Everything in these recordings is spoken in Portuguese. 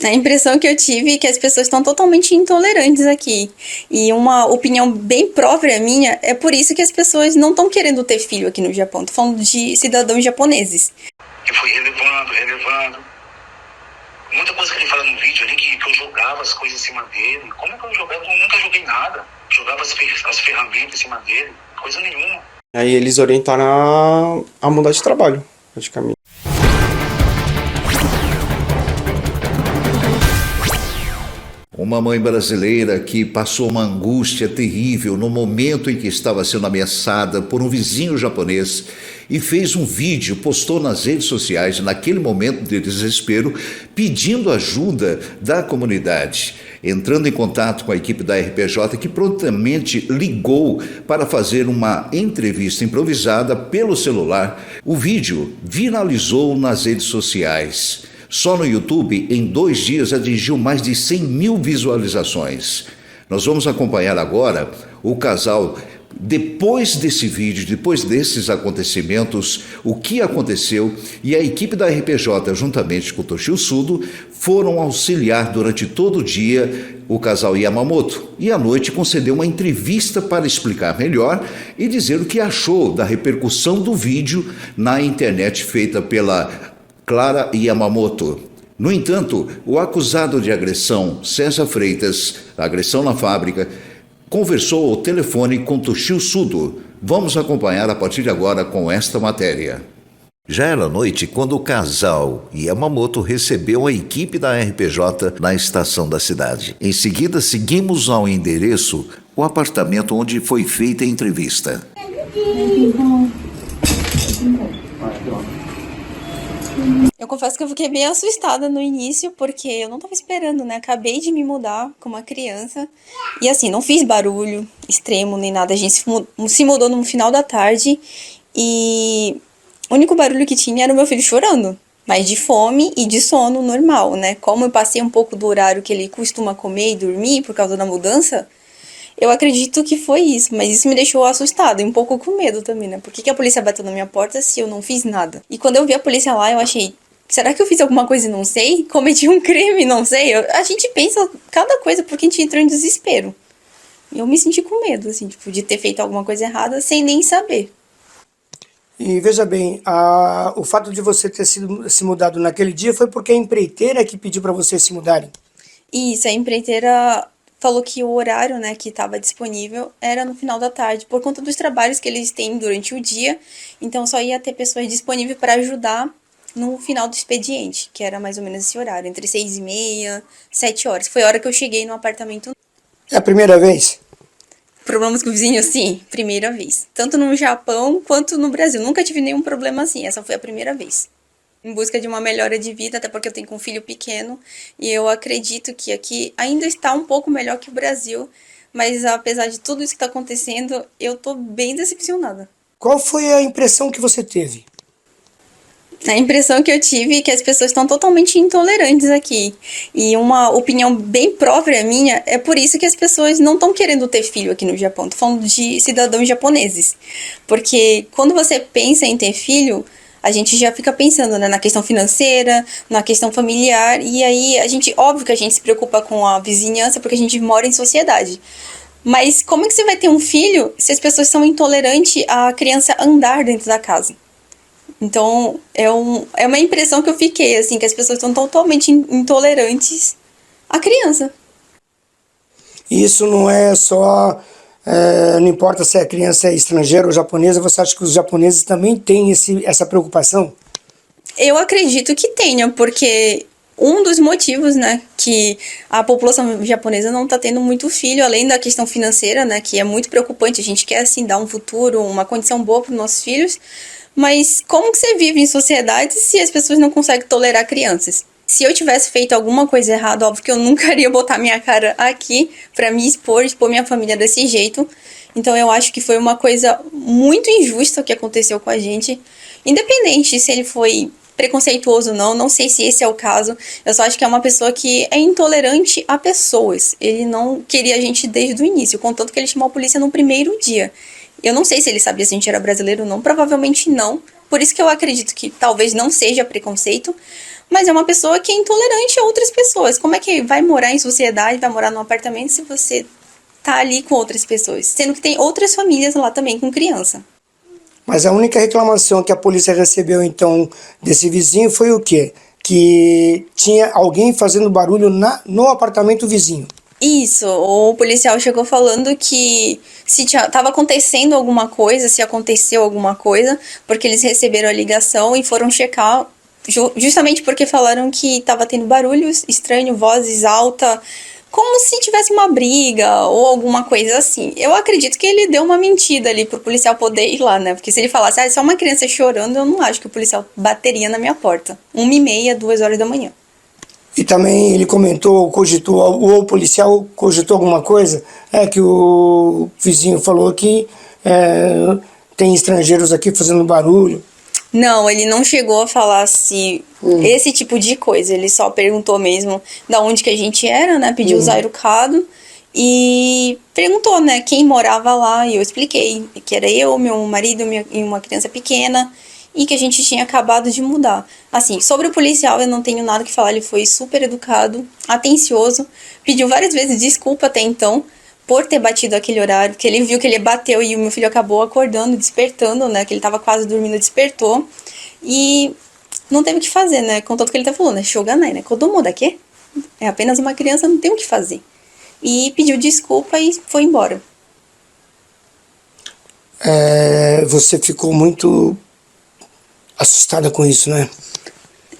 A impressão que eu tive é que as pessoas estão totalmente intolerantes aqui. E uma opinião bem própria minha, é por isso que as pessoas não estão querendo ter filho aqui no Japão. Tô falando de cidadãos japoneses. Que foi relevando. Muita coisa que ele fala no vídeo ali, que eu jogava as coisas em cima dele. Como é que eu jogava? Eu nunca joguei nada. Jogava as ferramentas em cima dele, coisa nenhuma. Aí eles orientaram a mudar de trabalho, praticamente. Uma mãe brasileira que passou uma angústia terrível no momento em que estava sendo ameaçada por um vizinho japonês e fez um vídeo, postou nas redes sociais, naquele momento de desespero, pedindo ajuda da comunidade. Entrando em contato com a equipe da RPJ, que prontamente ligou para fazer uma entrevista improvisada pelo celular, o vídeo viralizou nas redes sociais. Só no YouTube, em 2 dias, atingiu mais de 100 mil visualizações. Nós vamos acompanhar agora o casal, depois desse vídeo, depois desses acontecimentos, o que aconteceu, e a equipe da RPJ, juntamente com o Toshio Sudo, foram auxiliar durante todo o dia o casal Yamamoto, e à noite concedeu uma entrevista para explicar melhor e dizer o que achou da repercussão do vídeo na internet feita pela Clara Yamamoto. No entanto, o acusado de agressão, César Freitas, agressão na fábrica, conversou ao telefone com Toshio Sudo. Vamos acompanhar a partir de agora com esta matéria. Já era noite quando o casal Yamamoto recebeu a equipe da RPJ na estação da cidade. Em seguida, seguimos ao endereço, o apartamento onde foi feita a entrevista. Eu confesso que eu fiquei bem assustada no início, porque eu não tava esperando, né? Acabei de me mudar como uma criança. E assim, não fiz barulho extremo nem nada. A gente se mudou no final da tarde e o único barulho que tinha era o meu filho chorando. Mas de fome e de sono normal, né? Como eu passei um pouco do horário que ele costuma comer e dormir por causa da mudança, eu acredito que foi isso, mas isso me deixou assustada e um pouco com medo também, né? Por que a polícia bateu na minha porta se eu não fiz nada? E quando eu vi a polícia lá, eu achei, será que eu fiz alguma coisa e não sei? Cometi um crime, não sei? A gente pensa cada coisa porque a gente entrou em desespero. Eu me senti com medo, assim, tipo, de ter feito alguma coisa errada sem nem saber. E veja bem, o fato de você ter se mudado naquele dia foi porque a empreiteira que pediu para vocês se mudarem? Isso, a empreiteira falou que o horário, né, que estava disponível era no final da tarde, por conta dos trabalhos que eles têm durante o dia, então só ia ter pessoas disponíveis para ajudar no final do expediente, que era mais ou menos esse horário, entre 6h30, 7 horas. Foi a hora que eu cheguei no apartamento. É a primeira vez? Problemas com o vizinho, sim, primeira vez. Tanto no Japão quanto no Brasil. Nunca tive nenhum problema assim, essa foi a primeira vez. Em busca de uma melhora de vida, até porque eu tenho um filho pequeno, e eu acredito que aqui ainda está um pouco melhor que o Brasil, mas apesar de tudo isso que está acontecendo, eu tô bem decepcionada. Qual foi a impressão que você teve? A impressão que eu tive é que as pessoas estão totalmente intolerantes aqui. E uma opinião bem própria minha, é por isso que as pessoas não estão querendo ter filho aqui no Japão. Tô falando de cidadãos japoneses. Porque quando você pensa em ter filho, a gente já fica pensando, né, na questão financeira, na questão familiar, e aí óbvio que a gente se preocupa com a vizinhança, porque a gente mora em sociedade. Mas como é que você vai ter um filho se as pessoas são intolerantes à criança andar dentro da casa? Então, é uma impressão que eu fiquei, assim, que as pessoas estão totalmente intolerantes à criança. Isso não é só... não importa se a criança é estrangeira ou japonesa, você acha que os japoneses também têm essa preocupação? Eu acredito que tenha, porque um dos motivos, né, que a população japonesa não está tendo muito filho, além da questão financeira, né, que é muito preocupante, a gente quer, assim, dar um futuro, uma condição boa para os nossos filhos, mas como que você vive em sociedade se as pessoas não conseguem tolerar crianças? Se eu tivesse feito alguma coisa errada, óbvio que eu nunca iria botar minha cara aqui pra me expor minha família desse jeito. Então eu acho que foi uma coisa muito injusta o que aconteceu com a gente. Independente se ele foi preconceituoso ou não, não sei se esse é o caso. Eu só acho que é uma pessoa que é intolerante a pessoas. Ele não queria a gente desde o início, contanto que ele chamou a polícia no primeiro dia. Eu não sei se ele sabia se a gente era brasileiro ou não, provavelmente não. Por isso que eu acredito que talvez não seja preconceito, mas é uma pessoa que é intolerante a outras pessoas. Como é que vai morar em sociedade, vai morar num apartamento se você tá ali com outras pessoas? Sendo que tem outras famílias lá também com criança. Mas a única reclamação que a polícia recebeu, então, desse vizinho foi o quê? Que tinha alguém fazendo barulho no apartamento vizinho. Isso, o policial chegou falando que se estava acontecendo alguma coisa, se aconteceu alguma coisa, porque eles receberam a ligação e foram checar, justamente porque falaram que estava tendo barulhos estranhos, vozes altas, como se tivesse uma briga ou alguma coisa assim. Eu acredito que ele deu uma mentira ali pro policial poder ir lá, né? Porque se ele falasse, é só uma criança chorando, eu não acho que o policial bateria na minha porta. 1h30, 2 horas da manhã. E também ele comentou, cogitou, o policial cogitou alguma coisa, que o vizinho falou que tem estrangeiros aqui fazendo barulho. Não, ele não chegou a falar se esse tipo de coisa, ele só perguntou mesmo da onde que a gente era, né, pediu o Zairucado e perguntou, né, quem morava lá, e eu expliquei que era eu, meu marido e uma criança pequena, e que a gente tinha acabado de mudar. Assim, sobre o policial eu não tenho nada que falar, ele foi super educado, atencioso, pediu várias vezes desculpa até então, por ter batido aquele horário, que ele viu que ele bateu e o meu filho acabou acordando, despertando, né, que ele tava quase dormindo, despertou, e não teve o que fazer, né, com tudo que ele tá falando, né, shoganai, né, kodomo dake, é apenas uma criança, não tem o que fazer. E pediu desculpa e foi embora. Você ficou muito assustada com isso, né?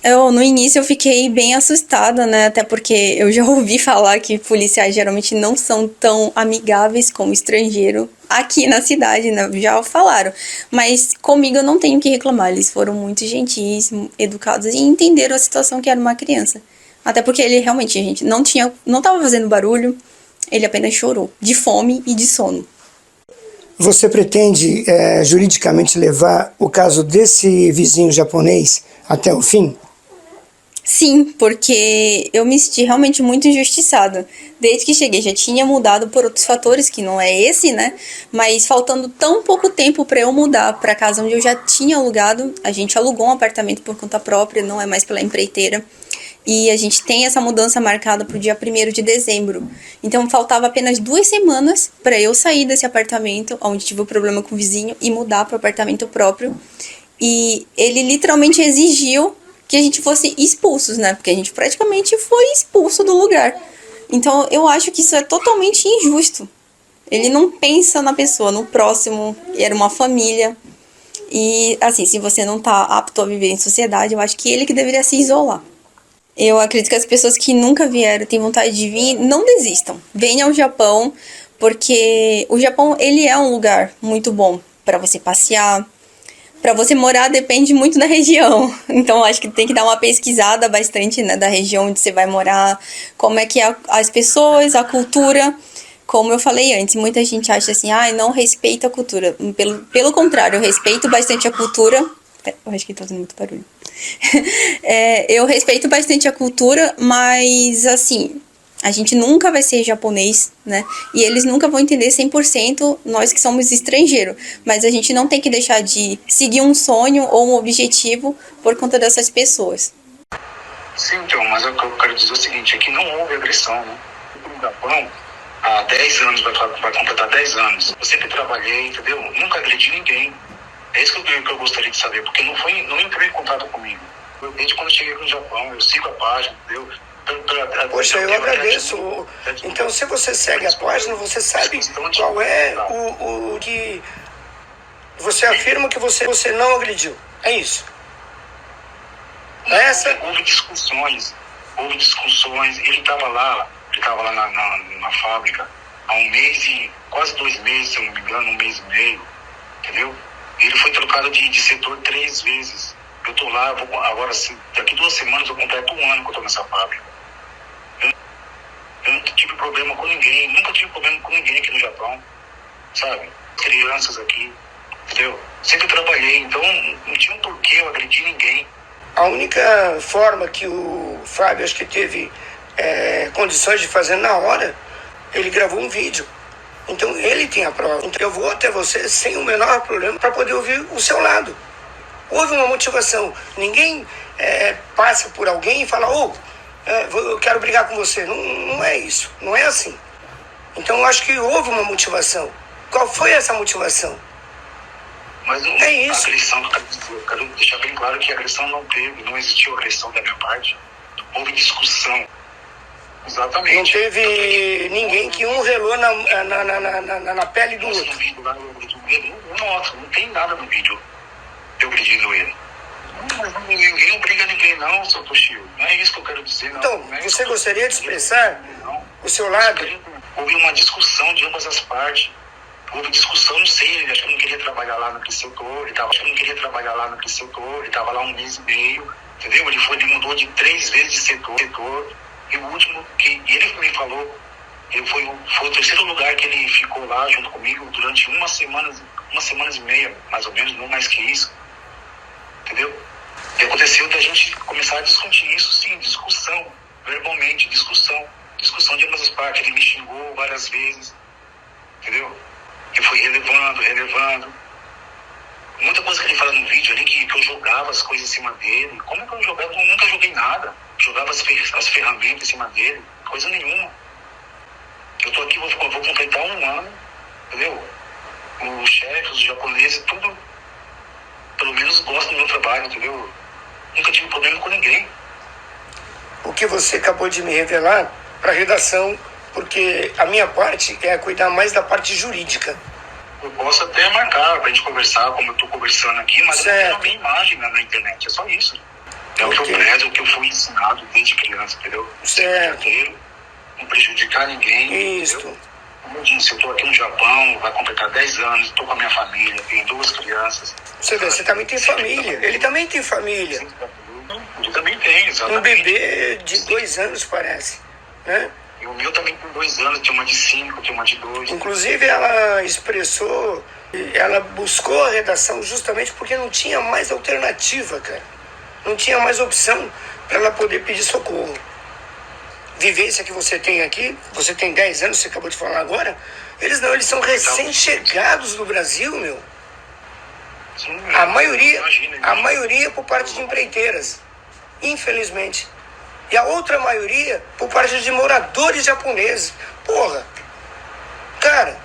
No início eu fiquei bem assustada, né? Até porque eu já ouvi falar que policiais geralmente não são tão amigáveis como estrangeiro aqui na cidade, né? Já falaram. Mas comigo eu não tenho o que reclamar. Eles foram muito gentis, educados e entenderam a situação que era uma criança. Até porque ele realmente, gente, não tava fazendo barulho, ele apenas chorou, de fome e de sono. Você pretende juridicamente levar o caso desse vizinho japonês até o fim? Sim, porque eu me senti realmente muito injustiçada. Desde que cheguei já tinha mudado por outros fatores, que não é esse, né? Mas faltando tão pouco tempo para eu mudar para a casa onde eu já tinha alugado, a gente alugou um apartamento por conta própria, não é mais pela empreiteira. E a gente tem essa mudança marcada para o dia 1º de dezembro. Então faltava apenas 2 semanas para eu sair desse apartamento, onde tive um problema com o vizinho, e mudar para o apartamento próprio. E ele literalmente exigiu que a gente fosse expulsos, né? Porque a gente praticamente foi expulso do lugar. Então eu acho que isso é totalmente injusto. Ele não pensa na pessoa, no próximo, era uma família. E assim, se você não tá apto a viver em sociedade, eu acho que ele que deveria se isolar. Eu acredito que as pessoas que nunca vieram, têm vontade de vir, não desistam. Venham ao Japão, porque o Japão, ele é um lugar muito bom para você passear. Para você morar depende muito da região. Então acho que tem que dar uma pesquisada bastante, né, da região onde você vai morar, como é que é as pessoas, a cultura. Como eu falei antes, muita gente acha assim, não respeita a cultura. Pelo contrário, eu respeito bastante a cultura. Eu acho que tá fazendo muito barulho. Eu respeito bastante a cultura, mas assim, a gente nunca vai ser japonês, né? E eles nunca vão entender 100% nós que somos estrangeiros. Mas a gente não tem que deixar de seguir um sonho ou um objetivo por conta dessas pessoas. Sim, então, mas o que eu quero dizer é o seguinte, é que não houve agressão, né? No Japão, há 10 anos, vai completar 10 anos. Eu sempre trabalhei, entendeu? Nunca agredi ninguém. É isso que eu gostaria de saber, porque não entrou em contato comigo. Desde quando eu cheguei no Japão, eu sigo a página, entendeu? Poxa, eu agradeço. Então, se você segue a página, você sabe qual é o que você afirma que você não agrediu. É isso. Houve discussões. Ele estava lá na fábrica há 1 mês e quase 2 meses, se eu não me engano, 1 mês e meio, entendeu? Ele foi trocado de setor 3 vezes. Eu tô lá, agora sim, daqui 2 semanas eu completo 1 ano que eu tô nessa fábrica. Eu nunca tive problema com ninguém, aqui no Japão, sabe? Crianças aqui, entendeu? Sempre trabalhei, então não tinha um porquê eu agredir ninguém. A única forma que o Fábio, acho que teve condições de fazer na hora, ele gravou um vídeo. Então ele tem a prova. Então eu vou até você sem o menor problema para poder ouvir o seu lado. Houve uma motivação. Ninguém passa por alguém e fala, eu quero brigar com você. Não, não é isso, não é assim. Então eu acho que houve uma motivação. Qual foi essa motivação? Mas É isso. A agressão, eu quero deixar bem claro que a agressão não teve, não existiu agressão da minha parte. Houve discussão. Exatamente. Não teve ninguém que um relou na pele do No outro. vídeo lá, eu agredi ele. Nossa, não tem nada no vídeo eu agredindo ele. Ninguém obriga ninguém não, seu Toshio. Não é isso que eu quero dizer, não. Então, Não é você isso. gostaria de expressar Não. o seu lado? Houve uma discussão de ambas as partes. Houve discussão, não sei, ele acho que não queria trabalhar lá naquele setor, ele estava lá um mês e meio, entendeu? Ele mudou de 3 vezes de setor, e o último que ele me falou, foi o terceiro lugar que ele ficou lá junto comigo durante uma semana e meia, mais ou menos, não mais que isso, entendeu? E aconteceu da gente começar a discutir isso, sim, discussão, verbalmente, discussão de ambas as partes. Ele me xingou várias vezes, entendeu? E foi relevando. Muita coisa que ele fala no vídeo ali, que eu jogava as coisas em cima dele. Como que eu jogava? Eu nunca joguei nada. Jogava as ferramentas em cima dele, coisa nenhuma. Eu tô aqui, vou completar 1 ano, entendeu? Os chefes, os japoneses, tudo, pelo menos gostam do meu trabalho, entendeu? Nunca tive problema com ninguém. O que você acabou de me revelar para a redação, porque a minha parte é cuidar mais da parte jurídica. Eu posso até marcar pra gente conversar, como eu tô conversando aqui, mas eu não quero a minha imagem na internet, é só isso. É o que eu prezo, é o que eu fui ensinado desde criança, entendeu? Certo. Não prejudicar ninguém. Isso. Entendeu? Como eu disse, eu tô aqui no Japão, vai completar 10 anos, tô com a minha família, tenho 2 crianças. Você vê, você também tem família. Ele também tem família. Eu também tenho, exatamente. Um bebê de 2 anos, parece, né? E o meu também tem 2 anos, tem uma de 5, tem uma de 2. Inclusive, ela expressou, ela buscou a redação justamente porque não tinha mais alternativa, cara. Não tinha mais opção para ela poder pedir socorro. Vivência que você tem aqui, você tem 10 anos, você acabou de falar agora, eles são recém-chegados do Brasil, meu. Sim, A maioria por parte de empreiteiras, infelizmente. E a outra maioria por parte de moradores japoneses. Porra, cara,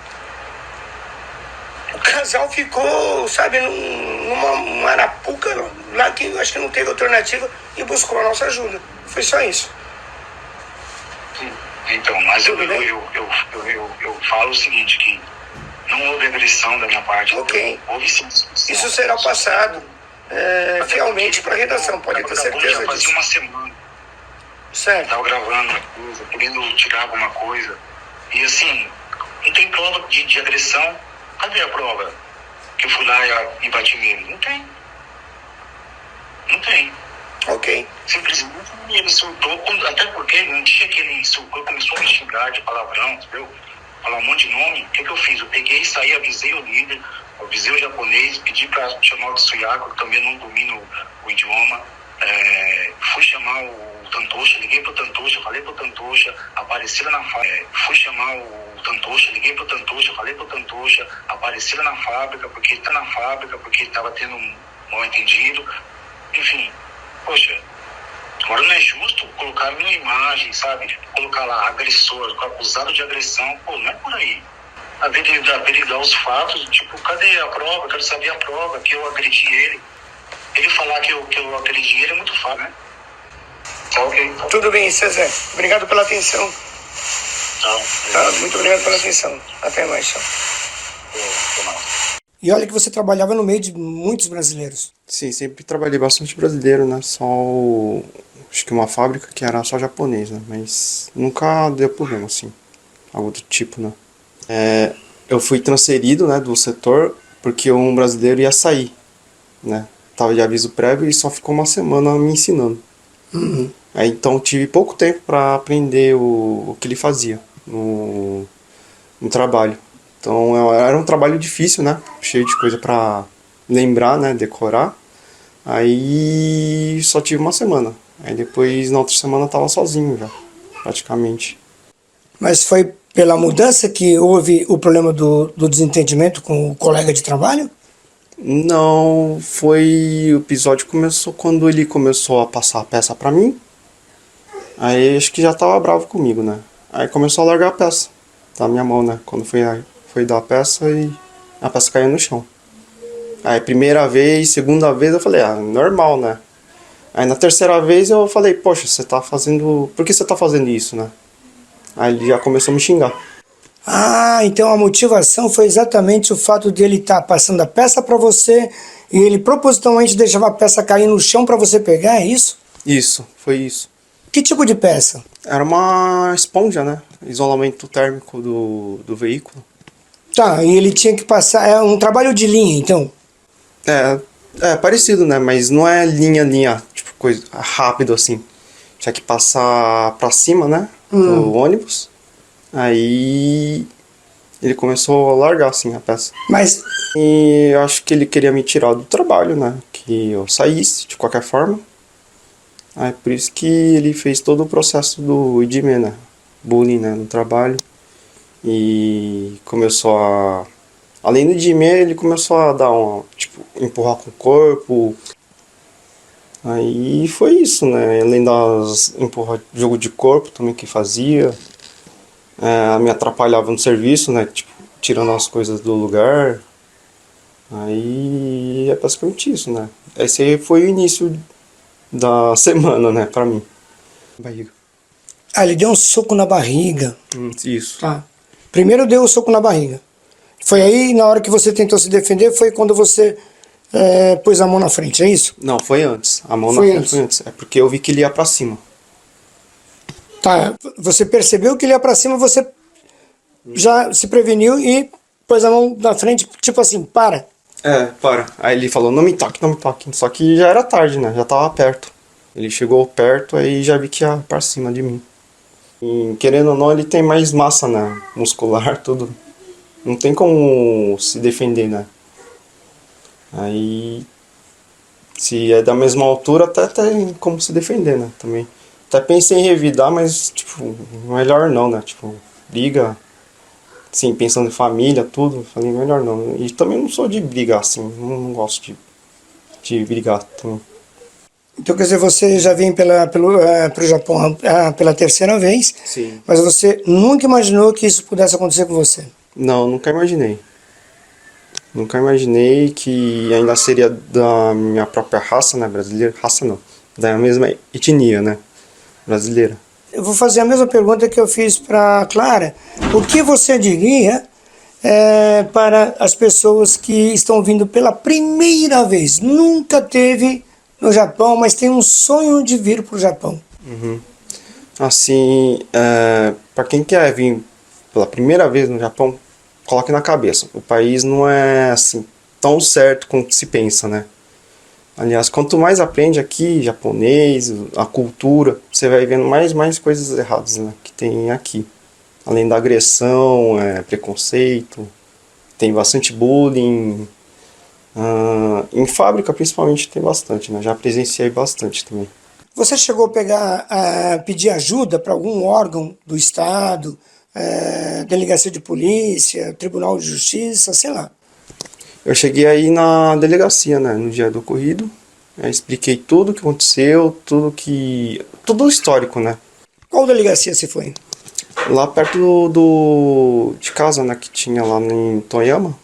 o casal ficou, sabe, numa arapuca lá que eu acho que não teve alternativa e buscou a nossa ajuda. Foi só isso. Sim. Então, mas eu falo o seguinte, que não houve agressão da minha parte. Ok. Houve sim. Isso será passado fielmente para a redação, pode ter certeza já fazia disso. uma semana. Certo. Tava gravando uma coisa, querendo tirar alguma coisa. E assim, não tem prova de agressão. Cadê a prova? Que eu fui lá e bati nele. Não tem. Não tem. Ok. Simplesmente ele insultou, até porque no dia que ele insultou, começou a me xingar de palavrão, entendeu? Falar um monte de nome. O que eu fiz? Eu peguei, saí, avisei o líder, avisei o japonês, pedi para chamar o Tsuyako, que também não domina o idioma. Fui chamar o Tantosha, liguei pro Tantosha, falei pro Tantosha, apareceram na fábrica. Fui chamar o Tantosha, liguei pro Tantosha, falei pro Tantosha, apareceram na fábrica, porque ele tá na fábrica, porque ele tava tendo um mal entendido. Enfim, poxa, agora não é justo colocar a minha imagem, sabe? Colocar lá agressor, acusado de agressão, pô, não é por aí. Averiguar os fatos, tipo, cadê a prova? Quero saber a prova que eu agredi ele. Ele falar que eu agredi ele é muito fácil, né? Tá ok. Tudo bem, César. Obrigado pela atenção. Tchau. Tá, muito obrigado pela atenção. Até mais, tchau. Até mais. E olha que você trabalhava no meio de muitos brasileiros. Sim, sempre trabalhei bastante brasileiro, né? Acho que uma fábrica que era só japonês, né? Mas nunca deu problema, assim. Algo do tipo, né? Eu fui transferido, né, do setor porque um brasileiro ia sair, né? Tava de aviso prévio e só ficou uma semana me ensinando. Uhum. Aí, então tive pouco tempo para aprender o que ele fazia no trabalho. Então era um trabalho difícil, né? Cheio de coisa para lembrar, né? Decorar. Aí só tive uma semana. Aí depois na outra semana eu tava sozinho já, praticamente. Mas foi pela mudança que houve o problema do desentendimento com o colega de trabalho? Não, o episódio começou quando ele começou a passar a peça pra mim. Aí acho que já tava bravo comigo, né? Aí começou a largar a peça da minha mão, né? Quando foi dar a peça e a peça caiu no chão. Aí primeira vez, segunda vez eu falei, normal, né? Aí na terceira vez eu falei, poxa, você tá fazendo... Por que você tá fazendo isso, né? Aí ele já começou a me xingar. Ah, então a motivação foi exatamente o fato de ele estar passando a peça para você e ele propositalmente deixava a peça cair no chão para você pegar, é isso? Isso, foi isso. Que tipo de peça? Era uma esponja, né? Isolamento térmico do veículo. Tá, e ele tinha que passar, é um trabalho de linha, então. É parecido, né? Mas não é linha, tipo, coisa rápido assim. Tinha que passar pra cima, né? Do ônibus. Aí ele começou a largar, assim, a peça. Mas, E eu acho que ele queria me tirar do trabalho, né? Que eu saísse, de qualquer forma. Aí por isso que ele fez todo o processo do IDME, né? Bullying, né? No trabalho. E começou a... Além do IDME, ele começou a dar tipo, empurrar com o corpo. Aí foi isso, né? Além das empurrar jogo de corpo também que fazia. Me atrapalhava no serviço, né? Tipo, tirando as coisas do lugar. Aí é basicamente isso, né? Esse aí foi o início da semana, né? Pra mim. Barriga. ele deu um soco na barriga. Isso. Tá. Primeiro deu o soco na barriga. Foi aí, na hora que você tentou se defender, foi quando você pôs a mão na frente, é isso? Não, foi antes. A mão na Foi frente antes. foi antes. É porque eu vi que ele ia pra cima. Tá, você percebeu que ele ia pra cima, você já se preveniu e pôs a mão na frente, tipo assim, para. Para. Aí ele falou, não me toque, não me toque. Só que já era tarde, né? Já tava perto. Ele chegou perto, aí já vi que ia pra cima de mim. E, querendo ou não, ele tem mais massa, né? Muscular, tudo. Não tem como se defender, né? Aí, se é da mesma altura, até tem como se defender, né? Também. Até pensei em revidar, mas, tipo, melhor não, né? Tipo, briga, assim, pensando em família, tudo. Falei, melhor não. E também não sou de brigar, assim. Não gosto de brigar também. Então, quer dizer, você já vem pro Japão pela terceira vez, Sim. mas você nunca imaginou que isso pudesse acontecer com você. Não, nunca imaginei. Nunca imaginei que ainda seria da minha própria raça, né? Brasileira. Raça não. Da mesma etnia, né? Brasileira. Eu vou fazer a mesma pergunta que eu fiz para Clara. O que você diria para as pessoas que estão vindo pela primeira vez? Nunca teve no Japão, mas tem um sonho de vir para o Japão. Assim, para quem quer vir pela primeira vez no Japão, coloque na cabeça. O país não é assim tão certo quanto se pensa, né? Aliás, quanto mais aprende aqui, japonês, a cultura, você vai vendo mais coisas erradas, né, que tem aqui. Além da agressão, preconceito, tem bastante bullying. Em fábrica, principalmente, tem bastante, né? Já presenciei bastante também. Você chegou a pedir ajuda para algum órgão do Estado, delegacia de polícia, tribunal de justiça, sei lá? Eu cheguei aí na delegacia, né, no dia do ocorrido. Expliquei tudo o que aconteceu, tudo o histórico, né? Qual delegacia você foi? Lá perto de casa, né, que tinha lá em Toyama.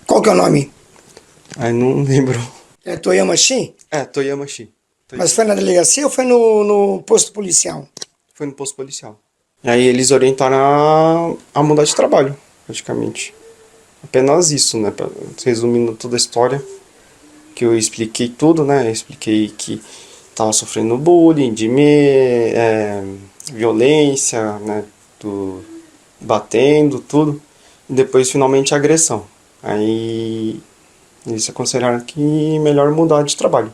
Qual que é o nome? Aí não lembro. É Toyama-shi? Toyama-shi. Mas foi na delegacia ou foi no posto policial? Foi no posto policial. E aí eles orientaram a mudar de trabalho, praticamente. Apenas isso, né? Resumindo toda a história, que eu expliquei tudo, né? Eu expliquei que estava sofrendo bullying, violência, né? Batendo, tudo. E depois, finalmente, a agressão. Aí eles aconselharam que melhor mudar de trabalho.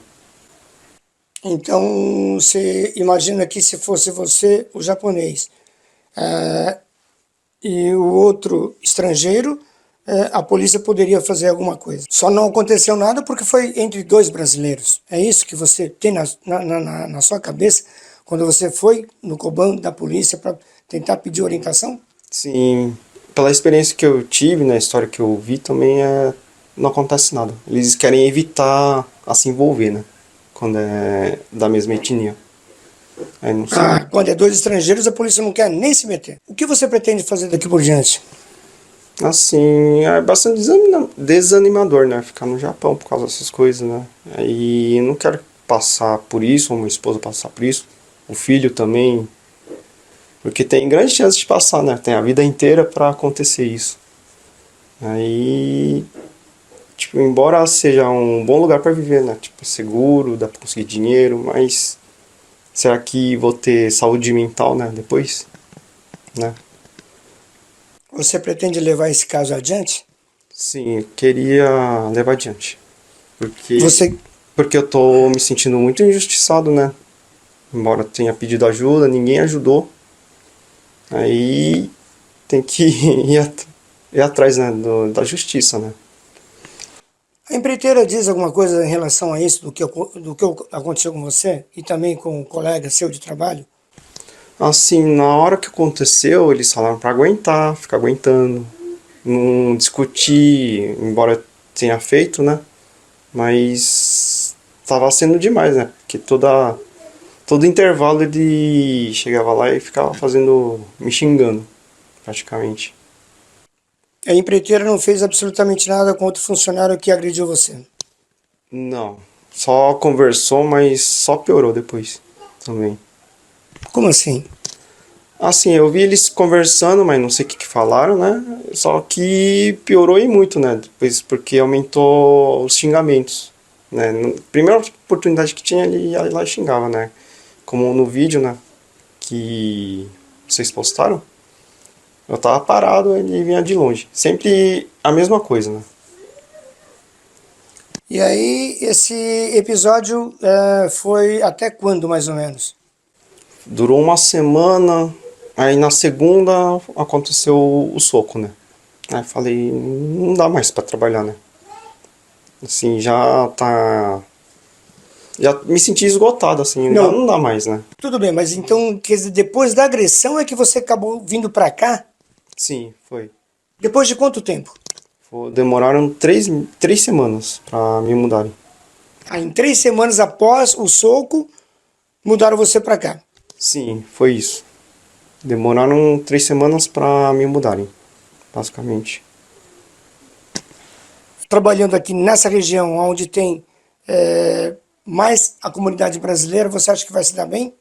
Então, você imagina que se fosse você, o japonês, e o outro estrangeiro, a polícia poderia fazer alguma coisa. Só não aconteceu nada porque foi entre dois brasileiros. É isso que você tem na sua cabeça quando você foi no Koban da polícia para tentar pedir orientação? Sim, pela experiência que eu tive, na história que eu vi também, não acontece nada. Eles querem evitar a se envolver, né? Quando é da mesma etnia. Aí não sei. Quando é dois estrangeiros, a polícia não quer nem se meter. O que você pretende fazer daqui por diante? Assim, é bastante desanimador, né? Ficar no Japão por causa dessas coisas, né? Aí eu não quero passar por isso, ou minha esposa passar por isso. O filho também. Porque tem grande chance de passar, né? Tem a vida inteira pra acontecer isso. Aí, tipo, embora seja um bom lugar pra viver, né? Tipo, é seguro, dá pra conseguir dinheiro, mas será que vou ter saúde mental, né? Depois, né? Você pretende levar esse caso adiante? Sim, eu queria levar adiante. Porque, Você, porque eu tô me sentindo muito injustiçado, né? Embora tenha pedido ajuda, ninguém ajudou. Aí tem que ir atrás, né, da justiça, né? a empreiteira diz alguma coisa em relação a isso, do que aconteceu com você e também com um colega seu de trabalho? Assim, na hora que aconteceu, eles falaram pra aguentar, ficar aguentando, não discutir, embora tenha feito, né? Mas tava sendo demais, né? Porque todo intervalo ele chegava lá e ficava me xingando, praticamente. A empreiteira não fez absolutamente nada com outro funcionário que agrediu você. Não, só conversou, mas só piorou depois também. Como assim? Assim, eu vi eles conversando, mas não sei o que falaram, né? Só que piorou e muito, né? Depois, porque aumentou os xingamentos, né? Primeira oportunidade que tinha, ele ia lá e xingava, né? Como no vídeo, né? Que vocês postaram. Eu tava parado, ele vinha de longe. Sempre a mesma coisa, né? E aí, esse episódio foi até quando, mais ou menos? Durou uma semana, aí na segunda aconteceu o soco, né? Aí falei, não dá mais pra trabalhar, né? Assim, já me senti esgotado, assim, não dá mais, né? Tudo bem, mas então, quer dizer, depois da agressão é que você acabou vindo pra cá? Sim, foi. Depois de quanto tempo? Demoraram três semanas pra me mudarem. Em 3 semanas após o soco, mudaram você pra cá. Sim, foi isso. Demoraram 3 semanas pra me mudarem, basicamente. Trabalhando aqui nessa região onde tem mais a comunidade brasileira, você acha que vai se dar bem?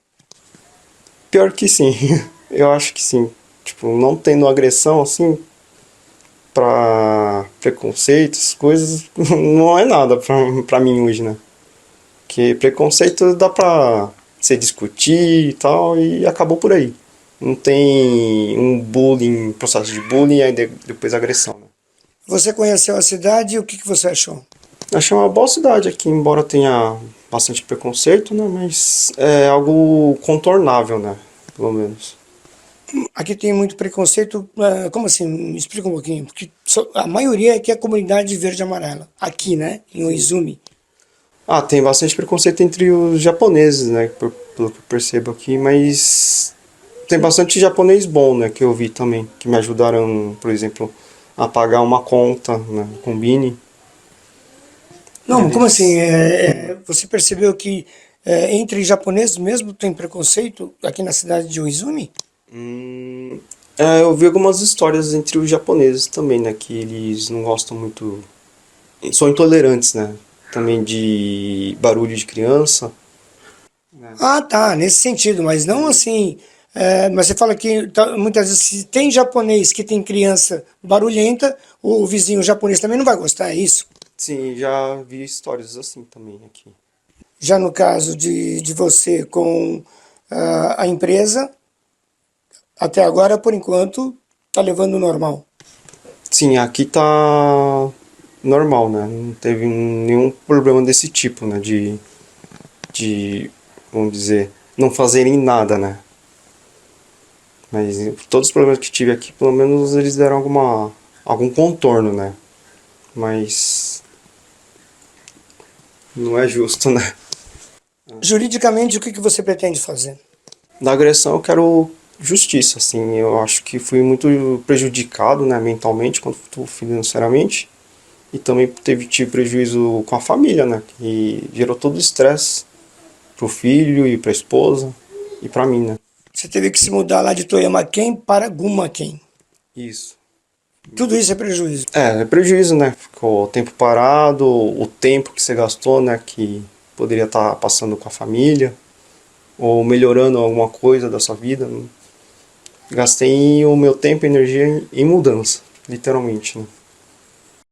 Pior que sim, eu acho que sim. Tipo, não tendo agressão, assim, pra preconceitos, coisas, não é nada pra mim hoje, né? Porque preconceito dá pra se discutir e tal, e acabou por aí. Não tem um bullying, processo de bullying e aí depois agressão, né? Você conheceu a cidade e o que você achou? Achei uma boa cidade aqui, embora tenha bastante preconceito, né? Mas é algo contornável, né? Pelo menos. Aqui tem muito preconceito. Como assim? Me explica um pouquinho. Porque a maioria aqui é a comunidade verde e amarela. Aqui, né? Em Oizumi. Tem bastante preconceito entre os japoneses, né? Pelo que eu percebo aqui, mas tem bastante japonês bom, né? Que eu vi também, que me ajudaram, por exemplo, a pagar uma conta, né? Combine. Não, como assim? Você percebeu que entre japoneses mesmo tem preconceito aqui na cidade de Oizumi? Eu vi algumas histórias entre os japoneses também, né? Que eles não gostam muito. São intolerantes, né? Também de barulho de criança. Tá, nesse sentido, mas não assim. Mas você fala que muitas vezes se tem japonês que tem criança barulhenta, o vizinho japonês também não vai gostar, é isso? Sim, já vi histórias assim também aqui. Já no caso de você com a empresa, até agora, por enquanto, tá levando normal. Sim, aqui tá normal, né? Não teve nenhum problema desse tipo, né? Vamos dizer, não fazerem nada, né? Mas todos os problemas que tive aqui, pelo menos eles deram algum contorno, né? Mas não é justo, né? Juridicamente, o que você pretende fazer? Da agressão eu quero justiça, assim. Eu acho que fui muito prejudicado, né? Mentalmente, quanto financeiramente. E também tive prejuízo com a família, né? Que gerou todo o estresse pro filho e pra esposa e pra mim, né? Você teve que se mudar lá de Toyamaquém para Gumaquém. Isso. Tudo isso é prejuízo. É prejuízo, né? Ficou o tempo parado, o tempo que você gastou, né? Que poderia estar passando com a família ou melhorando alguma coisa da sua vida. Gastei o meu tempo e energia em mudança, literalmente, né?